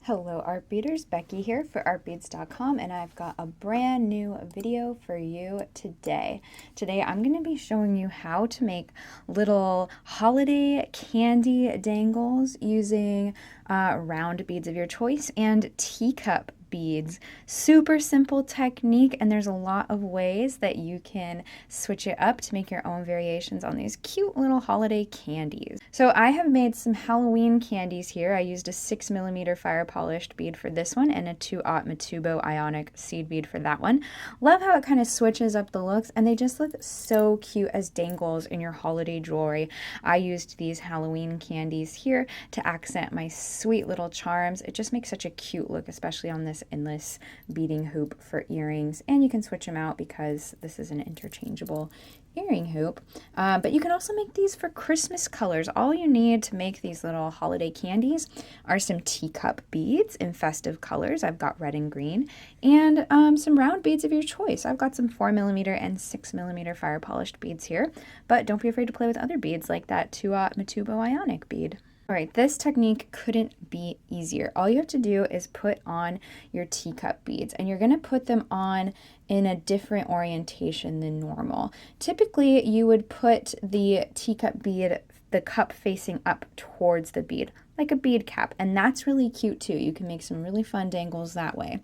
Hello art beaders, Becky here for artbeads.com, and I've got a brand new video for you today. Today I'm going to be showing you how to make little holiday candy dangles using round beads of your choice and teacup beads. Super simple technique, and there's a lot of ways that you can switch it up to make your own variations on these cute little holiday candies. So I have made some Halloween candies here. I used a 6mm fire polished bead for this one and a 2/0 Matubo ionic seed bead for that one. Love how it kind of switches up the looks, and they just look so cute as dangles in your holiday jewelry. I used these Halloween candies here to accent my sweet little charms. It just makes such a cute look, especially on this endless beading hoop for earrings, and you can switch them out because this is an interchangeable earring hoop. But you can also make these for Christmas colors. All you need to make these little holiday candies are some teacup beads in festive colors. I've got red and green, and some round beads of your choice. I've got some 4mm and 6mm fire polished beads here, but don't be afraid to play with other beads like that 2/0 Matubo ionic bead. All right, this technique couldn't be easier. All you have to do is put on your teacup beads, and you're going to put them on in a different orientation than normal. Typically, you would put the teacup bead, the cup facing up towards the bead, like a bead cap, and that's really cute too. You can make some really fun dangles that way.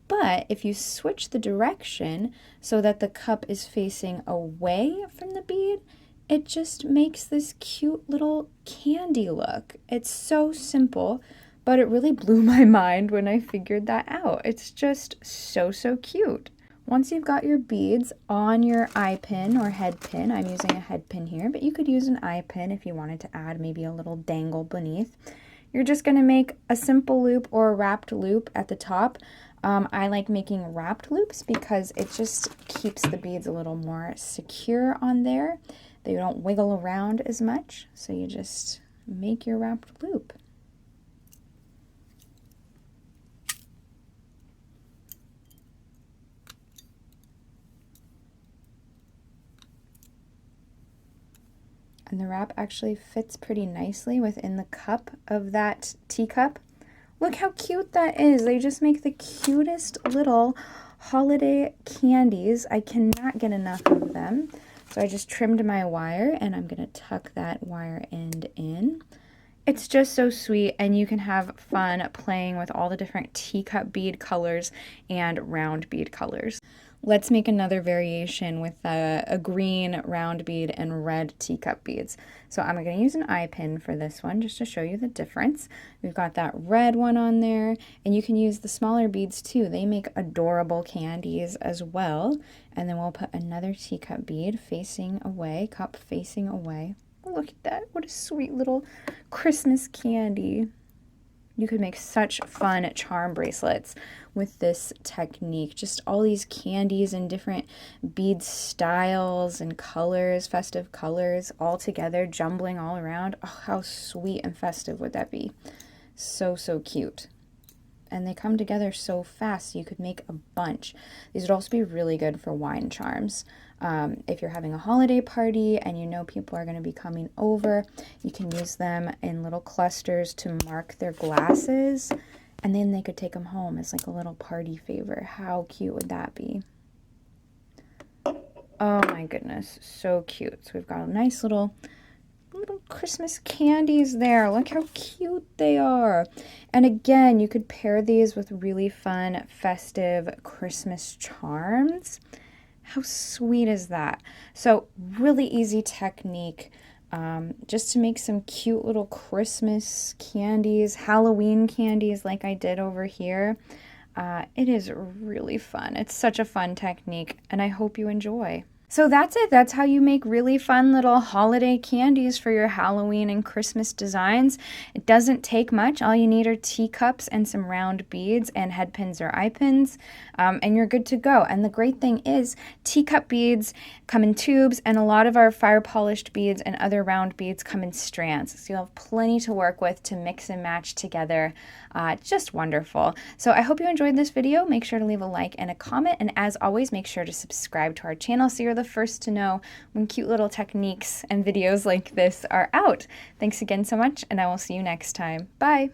But if you switch the direction so that the cup is facing away from the bead, it just makes this cute little candy look. It's so simple, but it really blew my mind when I figured that out. It's just so cute. Once you've got your beads on your eye pin or head pin, I'm using a head pin here, but you could use an eye pin if you wanted to add maybe a little dangle beneath. You're just gonna make a simple loop or a wrapped loop at the top. I like making wrapped loops because it just keeps the beads a little more secure on there. They don't wiggle around as much, so you just make your wrapped loop. And the wrap actually fits pretty nicely within the cup of that teacup. Look how cute that is. They just make the cutest little holiday candies. I cannot get enough of them. So I just trimmed my wire, and I'm going to tuck that wire end in. It's just so sweet, and you can have fun playing with all the different teacup bead colors and round bead colors. Let's make another variation with a green round bead and red teacup beads. So I'm going to use an eye pin for this one just to show you the difference. We've got that red one on there, and you can use the smaller beads too. They make adorable candies as well. And then we'll put another teacup bead facing away, cup facing away. Look at that. What a sweet little Christmas candy. You could make such fun charm bracelets with this technique. Just all these candies and different bead styles and colors, festive colors, all together, jumbling all around. Oh, how sweet and festive would that be? So cute. And they come together so fast, so you could make a bunch. These would also be really good for wine charms. If you're having a holiday party and you know people are going to be coming over, you can use them in little clusters to mark their glasses, and then they could take them home as like a little party favor. How cute would that be? Oh my goodness, so cute. So we've got a nice little Christmas candies there. Look how cute they are. And again, you could pair these with really fun festive Christmas charms. How sweet is that? So really easy technique just to make some cute little Christmas candies, Halloween candies like I did over here. It is really fun. It's such a fun technique, and I hope you enjoy. So that's it. That's how you make really fun little holiday candies for your Halloween and Christmas designs. It doesn't take much. All you need are teacups and some round beads and head pins or eye pins, and you're good to go. And the great thing is teacup beads come in tubes, and a lot of our fire polished beads and other round beads come in strands. So you'll have plenty to work with to mix and match together. Just wonderful. So I hope you enjoyed this video. Make sure to leave a like and a comment. And as always, make sure to subscribe to our channel so you're the first to know when cute little techniques and videos like this are out. Thanks again so much, and I will see you next time. Bye!